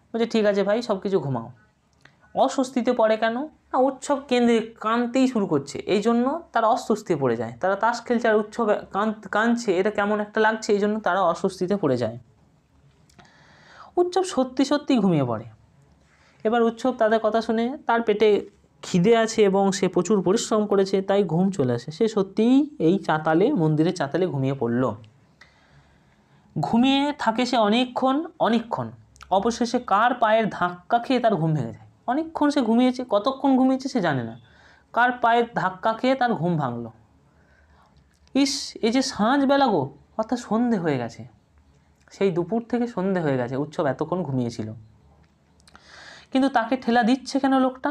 বলছে ঠিক আছে ভাই সব কিছু ঘুমাও। অস্বস্তিতে পড়ে কেন না, উৎসব কেন্দ্রে কাঁদতেই শুরু করছে, এই জন্য তারা অস্বস্তিতে পড়ে যায়। তারা তাস খেলছে আর উৎসবে কাঁদছে, এটা কেমন একটা লাগছে, এই জন্য তারা অস্বস্তিতে পড়ে যায়। উৎসব সত্যি সত্যি ঘুমিয়ে পড়ে। এবার উৎসব তাদের কথা শুনে, তার পেটে খিদে আছে এবং সে প্রচুর পরিশ্রম করেছে, তাই ঘুম চলে আসে। সে সত্যিই এই মন্দিরের চাতালে ঘুমিয়ে পড়ল। ঘুমিয়ে থাকে সে অনেকক্ষণ। অবশেষে কার পায়ের ধাক্কা খেয়ে তার ঘুম ভেঙে যায়। অনেকক্ষণ সে ঘুমিয়েছে, কতক্ষণ ঘুমিয়েছে সে জানে না, কার পায়ের ধাক্কা খেয়ে তার ঘুম ভাঙলো। ইস, এই যে সাঁঝবেলা গো, অর্থাৎ সন্ধে হয়ে গেছে, সেই দুপুর থেকে সন্ধে হয়ে গেছে, উৎসব এতক্ষণ ঘুমিয়েছিল। কিন্তু তাকে ঠেলা দিচ্ছে কেন লোকটা?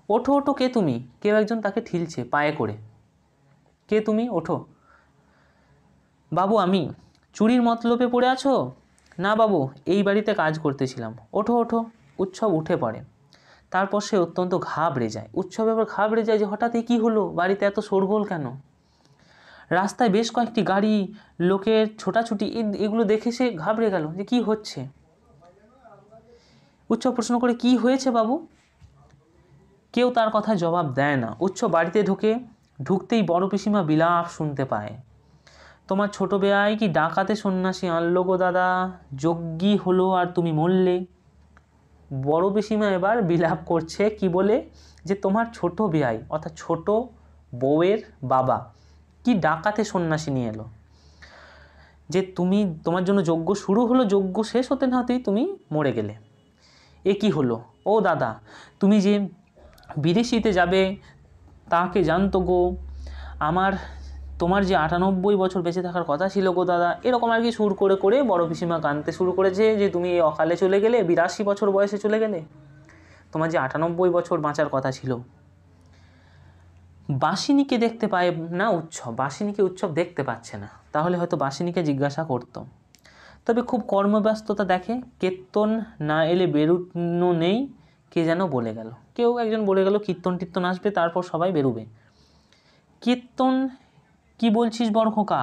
ওঠো ওঠো, কে তুমি? কেউ একজন তাকে ঠিলছে পায়ে করে। কে তুমি? ওঠো। বাবু আমি। চুরির মতলবে পড়ে আছো? না বাবু, এই বাড়িতে কাজ করতেছিলাম। ওঠো ওঠো। উৎসব উঠে পড়ে। তারপর সে অত্যন্ত ঘাবড়ে যায়। উৎসব এবার ঘাবড়ে যায় যে হঠাৎ কী হলো, বাড়িতে এত শোরগোল কেন? রাস্তায় বেশ কয়েকটি গাড়ি, লোকের ছোটাছুটি, এগুলো দেখে সে ঘাবড়ে গেল যে কি হচ্ছে। উৎসব প্রশ্ন করে কি হয়েছে বাবু? কেউ তার কথা জবাব দেয় না। উৎসব বাড়িতে ঢুকতেই বড় পিসিমা বিলাপ শুনতে পায়। তোমার ছোট বেয়াই কি ডাকাতে সন্ন্যাসী আনলো গো দাদা, যজ্ঞী হলো আর তুমি মরলে। বড় পিসিমা এবার বিলাপ করছে কি বলে, যে তোমার ছোট বেয়াই অর্থাৎ ছোট বউয়ের বাবা কি ডাকাতে সন্ন্যাসী নিয়ে এলো, যে তোমার জন্য যজ্ঞ শুরু হলো, যজ্ঞ শেষ হতে না হতেই তুমি মরে গেলে। এ কি হলো? ও দাদা, তুমি যে বিদেশিতে যাবে তাকে জানতো গো, তোমার যে 98 বছর বেঁচে থাকার কথা ছিল গো দাদা। এরকম আর কি সুর করে করে বড় পিসিমা কাঁদতে শুরু করেছে যে তুমি এই অকালে চলে গেলে, 82 বছর বয়সে চলে গেলে, তোমার যে 98 বছর বাঁচার কথা ছিল। বাসিনীকে দেখতে পায় না উৎসব, বাসিনীকে উৎসব দেখতে পাচ্ছে না, তাহলে হয়তো বাসিনীকে জিজ্ঞাসা করতো। তবে খুব কর্মব্যস্ততা দেখে, কীর্তন না এলে বেরোনো নেই, কে যেন বলে গেল। কেউ একজন বলে গেল কীর্তন আসবে, তারপর সবাই বেরোবে। কীর্তন কি বলছিস বড় খোকা?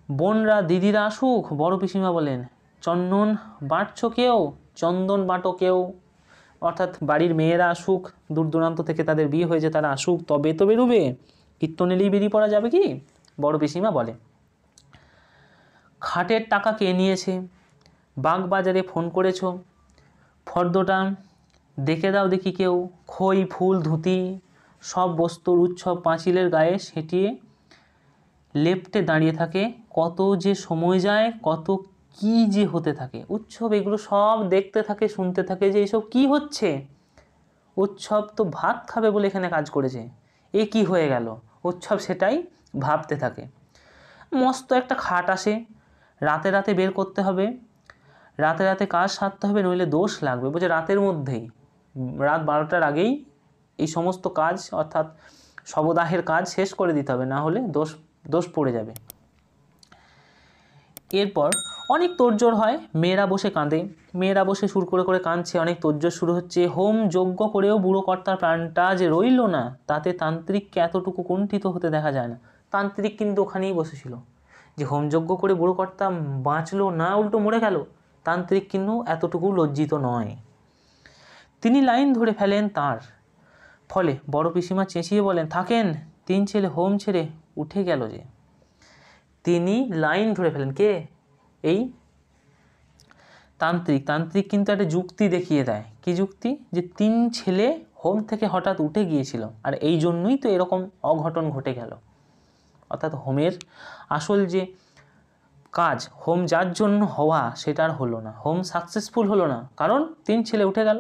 বোনরা দিদিরা আসুক, বড় পিসিমা বলেন। চন্দন বাঁটছো কেউ? চন্দন বাটো কেউ, অর্থাৎ বাড়ির মেয়েরা আসুক, দূর দূরান্ত থেকে তাদের বিয়ে হয়েছে, তারা আসুক, তবে তো বেরোবে। কীর্তন এলেই বেরিয়ে পড়া যাবে কি? বড় পিসিমা বলে। খাটের টাকা কে নিয়েছে? বাগবাজারে ফোন করেছো? ফর্দটা দেখে দাও দেখি কেউ। খই ফুল ধুতি সব বস্তুর উৎসব পাঁচিলের গায়ে সেটিয়ে লেপ্টে দাঁড়িয়ে থাকে। কত যে সময় যায়, কত কি যে হতে থাকে। উৎসব এগুলো সব দেখতে থাকে, শুনতে থাকে যে এইসব কি হচ্ছে। উৎসব তো ভাত খাবে বলে এখানে কাজ করেছে, এ কি হয়ে গেল? উৎসব সেটাই ভাবতে থাকে। মস্ত একটা খাট আসে, রাতে রাতে বের করতে হবে, রাতে রাতে কাজ সারতে হবে, নইলে দোষ লাগবে। বলছে রাতের মধ্যেই, রাত 12টার আগেই এই সমস্ত কাজ অর্থাৎ শবদাহের কাজ শেষ করে দিতে হবে, না হলে দোষ পড়ে যাবে। এরপর অনেক তোড়জোড় হয়, মেয়েরা বসে কাঁদে, মেয়েরা বসে সুর করে করে কাঁদছে, অনেক তোড়জোড় শুরু হচ্ছে। হোম যজ্ঞ করেও বুড়ো কর্তার প্রাণটা যে রইল না, তাতে তান্ত্রিককে এতটুকু কুণ্ঠিত হতে দেখা যায় না। তান্ত্রিক কিন্তু ওখানেই বসেছিল, যে হোমযজ্ঞ করে বুড়ো কর্তা বাঁচলো না, উল্টো মরে গেল, তান্ত্রিক কিন্তু এতটুকু লজ্জিত নয়। তিনি লাইন ধরে ফেলেন তার। ফলে বড় পিসিমা চেঁচিয়ে বলেন, থাকেন, 3 ছেলে হোম ছেড়ে উঠে গেল যে। তিনি লাইন ধরে ফেলেন, কে? এই তান্ত্রিক কিন্তু একটা যুক্তি দেখিয়ে দেয়। কি যুক্তি? যে 3 ছেলে হোম থেকে হঠাৎ উঠে গিয়েছিল, আর এই জন্যই তো এরকম অঘটন ঘটে গেল। অর্থাৎ হোমের আসল যে কাজ, হোম যার জন্য হওয়া, সেটা আর হলো না, হোম সাকসেসফুল হলো না, কারণ 3 ছেলে উঠে গেল।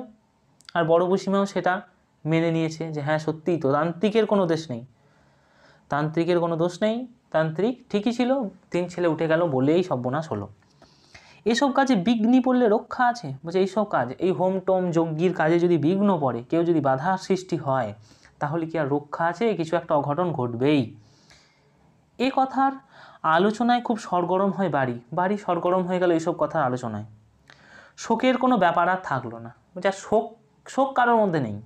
আর বড় পিসিমাও সেটা মেনে নিয়েছে যে হ্যাঁ সত্যিই তো, তান্ত্রিকের কোনো দোষ নেই, তান্ত্রিক ঠিকই ছিল, 3 ছেলে উঠে গেল বলেই সর্বনাশ হলো। এসব কাজে বিঘ্নি পড়লে রক্ষা আছে? বলছে এইসব কাজ, এই হোম টোম যজ্ঞের কাজে যদি বিঘ্ন পড়ে, কেউ যদি বাধার সৃষ্টি হয়, তাহলে কি আর রক্ষা আছে? কিছু একটা অঘটন ঘটবেই। এ কথার আলোচনায় খুব সরগরম হয় বাড়ি, বাড়ি সরগরম হয়ে গেল এইসব কথার আলোচনায়। শোকের কোনো ব্যাপার আর থাকলো না, যা শোক শোক কারোর মধ্যে নেই।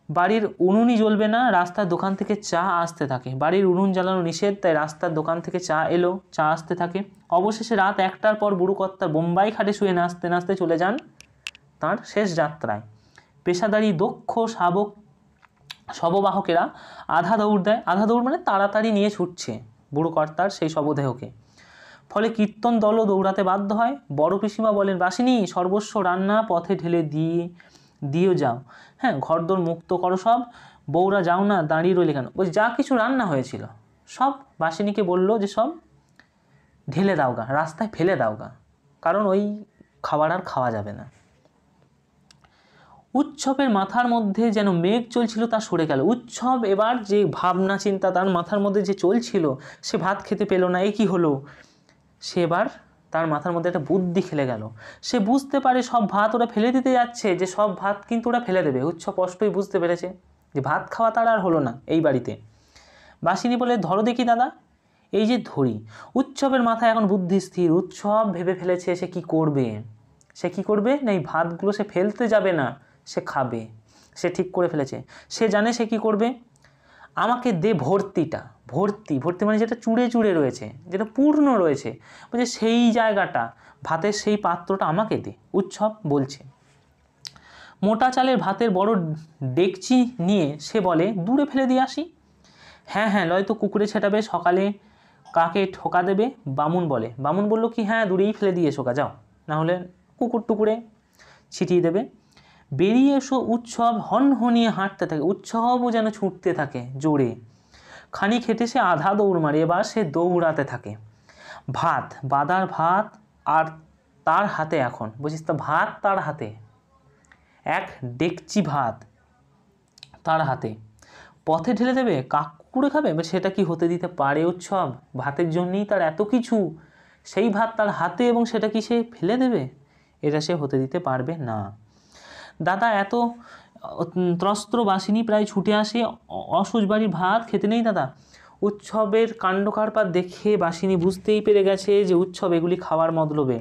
বাড়ির উনুনই জ্বলবে না, রাস্তার দোকান থেকে চা আসতে থাকে। বাড়ির উনুন জ্বালানো নিষেধ, তাই রাস্তার দোকান থেকে চা এলো, চা আসতে থাকে। অবশেষে রাত 1টার পর বুড়ো কর্তা বোম্বাই খাটে শুয়ে নাচতে নাচতে চলে যান তাঁর শেষ যাত্রায়। পেশাদারি দক্ষ শববাহকেরা আধা দৌড় দেয়, আধা দৌড় মানে তাড়াতাড়ি নিয়ে ছুটছে বুড়ো কর্তার সেই শবদেহকে। ফলে কীর্তন দলও দৌড়াতে বাধ্য হয়। বড় পিসিমা বলেন, বাসিনী সর্বস্ব রান্না পথে ঢেলে দিয়েও যাও, হ্যাঁ ঘরদোর মুক্ত করো সব, বউরা যাও না দাঁড়িয়ে রইলে কেন। বলছি যা কিছু রান্না হয়েছিল সব বাসিনীকে বললো যে সব ঢেলে দাও গা, রাস্তায় ফেলে দাও গা, কারণ ওই খাবার আর খাওয়া যাবে না। উৎসবের মাথার মধ্যে যেন মেঘ চলছিল তা সরে গেল। উৎসব এবার যে ভাবনা চিন্তা তার মাথার মধ্যে যে চলছিল, সে ভাত খেতে পেল না, এ কী হলো। সে এবার তার মাথার মধ্যে একটা বুদ্ধি খেলে গেল। সে বুঝতে পারে সব ভাত ওরা ফেলে দিতে যাচ্ছে, যে সব ভাত কিন্তু ওরা ফেলে দেবে। উৎসব স্পষ্টই বুঝতে পেরেছে যে ভাত খাওয়া তার আর হলো না এই বাড়িতে। বাসিনী বলে, ধরো দেখি দাদা। এই যে ধরি। উৎসবের মাথায় এখন বুদ্ধি স্থির। উৎসব ভেবে ফেলেছে সে কি করবে। সে কি করবে না, এই ভাতগুলো সে ফেলতে যাবে না, সে খাবে। সে ঠিক করে ফেলেছে। সে জানে সে কি করবে। আমাকে দে ভর্তিটা, ভর্তি ভর্তি মানে যেটা চুড়ে চুড়ে রয়েছে, যেটা পূর্ণ রয়েছে, বলছে সেই জায়গাটা, ভাতের সেই পাত্রটা আমাকে দে। উৎসব বলছে। মোটা চালের ভাতের বড় ডেকচি নিয়ে সে বলে, দূরে ফেলে দিয়ে আসি। হ্যাঁ হ্যাঁ, নয়তো কুকুরে ছেটাবে, সকালে কাকে ঠোকা দেবে। বামুন বলে। বামুন বলল কি, হ্যাঁ দূরেই ফেলে দিয়ে এসো, যাও, না হলে কুকুর টুকুরে ছিটিয়ে দেবে। বেরিয়ে এসো। উৎসব হনহনিয়ে হাঁটতে থাকে। উৎসবও যেন ছুটতে থাকে জোরে। খানিক হেঁটে সে আধা দৌড় মারে। এবার সে দৌড়াতে থাকে। ভাত, বাদার ভাত আর তার হাতে এখন, বুঝিস তো, ভাত তার হাতে, এক ডেকচি ভাত তার হাতে। পথে ঢেলে দেবে, কুকুরে খাবে, সেটা কি হতে দিতে পারে উৎসব? ভাতের জন্যই তার এত কিছু, সেই ভাত তার হাতে, এবং সেটা কি সে ফেলে দেবে? এটা সে হতে দিতে পারবে না। দাদা এত ত্রস্ত্র বাসিনী প্রায় ছুটে আসে। অসুজ বাড়ির ভাত খেতে নেই দাদা। উৎসবের কাণ্ডকারপাত দেখে বাসিনী বুঝতেই পেরে গেছে যে উৎসব এগুলি খাওয়ার মতলবে।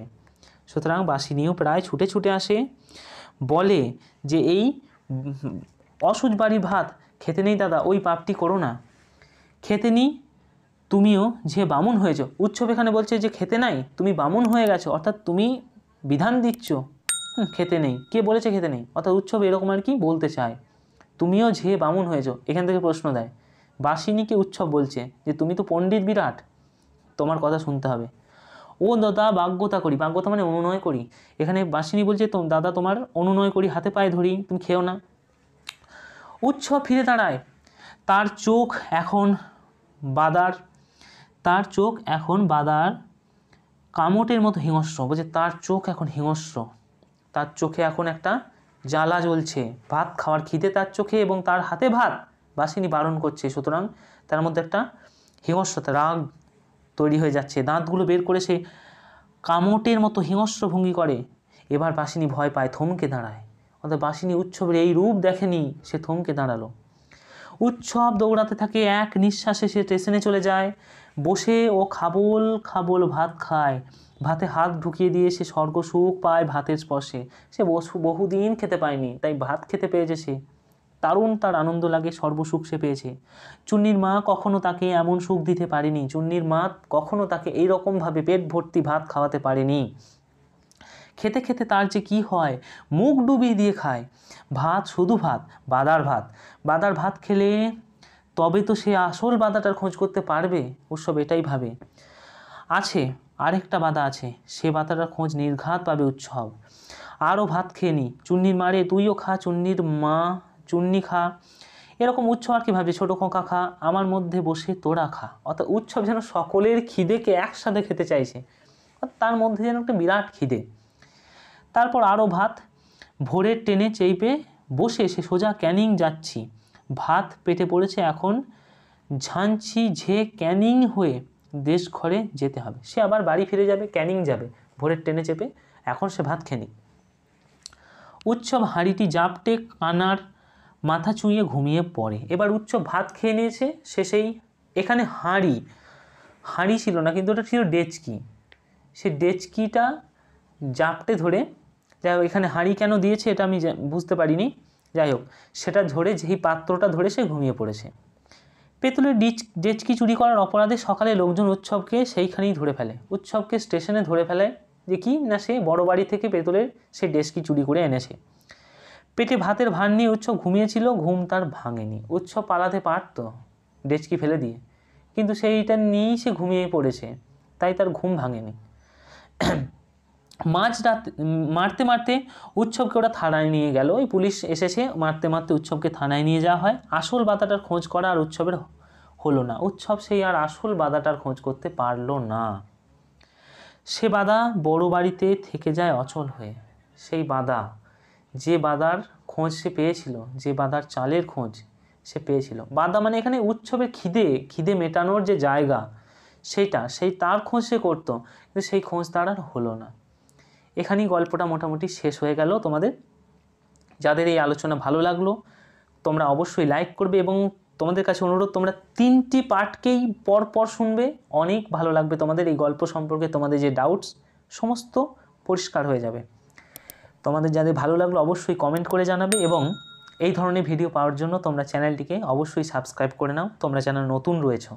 সুতরাং বাসিনীও প্রায় ছুটে ছুটে আসে, বলে যে এই অসুজ বাড়ির ভাত খেতে নেই দাদা, ওই পাপটি করো না। খেতে নি, তুমিও যে বামুন হয়েছ। উৎসব এখানে বলছে যে খেতে নাই, তুমি বামুন হয়ে গেছো, অর্থাৎ তুমি বিধান দিচ্ছ খেতে নেই। কে বলেছে খেতে নেই? অর্থাৎ উৎসব এরকম আর কি বলতে চায়, তুমিও যে বামুন হয়েছো। এখান থেকে প্রশ্ন দেয় বাসিনীকে। উৎসব বলছে যে তুমি তো পণ্ডিত বিরাট, তোমার কথা শুনতে হবে। ও দাদা বাগ্যতা করি, বাগ্যতা মানে অনুনয় করি। এখানে বাসিনী বলছে দাদা তোমার অনুনয় করি, হাতে পায়ে ধরি, তুমি খেও না। উৎসব ফিরে দাঁড়ায়। তার চোখ এখন বাদার কামটের মতো হিংস্র। বলছে তার চোখ এখন হিংস্র, তার চোখে এখন একটা জ্বালা জ্বলছে। ভাত খাওয়ার খিদে তার চোখে, এবং তার হাতে ভাত বাসিনী বারণ করছে, সুতরাং তার মধ্যে একটা হিংস্রতা, রাগ তৈরি হয়ে যাচ্ছে। দাঁতগুলো বের করে সে কামটের মতো হিংস্র ভঙ্গি করে। এবার বাসিনী ভয় পায়, থমকে দাঁড়ায়। অর্থাৎ বাসিনী উৎসবের এই রূপ দেখেনি, সে থমকে দাঁড়ালো। উৎসব দৌড়াতে থাকে। এক নিঃশ্বাসে সে স্টেশনে চলে যায়। বসে ও খাবল খাবল ভাত খায়। ভাতে হাত ঢুকিয়ে দিয়ে সে স্বর্গসুখ পায় ভাতের স্পর্শে। সে বহুদিন খেতে পায়নি, তাই ভাত খেতে পেয়েছে সে। দারুণ তার আনন্দ লাগে, সর্বসুখ সে পেয়েছে। চুন্নির মা কখনো তাকে এমন সুখ দিতে পারেনি। চুন্নির মা কখনো তাকে এইরকমভাবে পেট ভর্তি ভাত খাওয়াতে পারেনি। খেতে খেতে তার যে কি হয়, মুখ ডুবিয়ে দিয়ে খায়। ভাত, শুধু ভাত, বাদার ভাত খেলে তবে তো সে আসল বাদাটার খোঁজ করতে পারবে। উৎসব এটাই ভাবে। আছে আরেকটা বাদা আছে, সে বাদাটার খোঁজ নির্ঘাত পাবে উৎসব। আরও ভাত খেয়ে নি, চুন্নির মারে তুইও খা, চুন্নির মা চুন্নি খা। এরকম উৎসব আর কি ভাবে, ছোটো খোকা খা, আমার মধ্যে বসে তোরা খা। অর্থাৎ উৎসব যেন সকলের খিদেকে একসাথে খেতে চাইছে, তার মধ্যে যেন একটা বিরাট খিদে। তারপর আরও ভাত। ভোরের ট্রেনে চেপে বসে সে সোজা ক্যানিং যাচ্ছি। ভাত পেটে পড়েছে, এখন ঝাঁঝি ঝে ক্যানিং হয়ে দেশঘরে যেতে হবে। সে আবার বাড়ি ফিরে যাবে, ক্যানিং যাবে ভোরের ট্রেনে চেপে। এখন সে ভাত খেয়ে নি। উৎসব হাঁড়িটি জাপটে কানার মাথা চুঁইয়ে ঘুমিয়ে পড়ে। এবার উৎসব ভাত খেয়ে নিয়েছে, সে সেই এখানে হাঁড়ি হাঁড়ি ছিল না, কিন্তু ওটা ছিল ডেচকি। সে ডেচকিটা জাপটে ধরে, যাই হোক এখানে হাঁড়ি কেন দিয়েছে এটা আমি বুঝতে পারিনি, যাই হোক সেটা ধরে, যেই পাত্রটা ধরে সে ঘুমিয়ে পড়েছে। পেতলের ডেচকি চুরি করার অপরাধে সকালে লোকজন উৎসবকে সেইখানেই ধরে ফেলে। উৎসবকে স্টেশনে ধরে ফেলে যে কি না, সে বড় বাড়ি থেকে পেতলের সে ডেচকি চুরি করে এনেছে। পেটে ভাতের ভার নিয়ে উৎসব ঘুমিয়েছিল, ঘুম তার ভাঙেনি। উৎসব পালাতে পারত ডেচকি ফেলে দিয়ে, কিন্তু সেইটা নিয়েই সে ঘুমিয়ে পড়েছে, তাই তার ঘুম ভাঙেনি। মারতে মারতে উৎসবকে ওরা থানায় নিয়ে গেল। ওই পুলিশ এসেছে, মারতে মারতে উৎসবকে থানায় নিয়ে যাওয়া হয়। আসল বাধাটার খোঁজ করা আর উৎসবের হলো না। উৎসব সেই আর আসল বাধাটার খোঁজ করতে পারলো না। সে বাধা বড় বাড়িতে থেকে যায় অচল হয়ে। সেই বাধা, যে বাধার খোঁজ সে পেয়েছিল, যে বাধার চালের খোঁজ সে পেয়েছিল, বাধা মানে এখানে উৎসবের খিদে মেটানোর যে জায়গা, সেই তার খোঁজ সে করতো, কিন্তু সেই খোঁজ তার আর হলো না। এখানেই গল্পটা মোটামুটি শেষ হয়ে গেল। তোমাদের যাদের এই আলোচনা ভালো লাগলো তোমরা অবশ্যই লাইক করবে, এবং তোমাদের কাছে অনুরোধ তোমরা 3টি পার্টকেই পর শুনবে। অনেক ভালো লাগবে তোমাদের। এই গল্প সম্পর্কে তোমাদের যে ডাউটস সমস্ত পরিষ্কার হয়ে যাবে। তোমাদের যাদের ভালো লাগলো অবশ্যই কমেন্ট করে জানাবে, এবং এই ধরনের ভিডিও পাওয়ার জন্য তোমরা চ্যানেলটিকে অবশ্যই সাবস্ক্রাইব করে নাও, তোমরা চ্যানেল নতুন রয়েছো।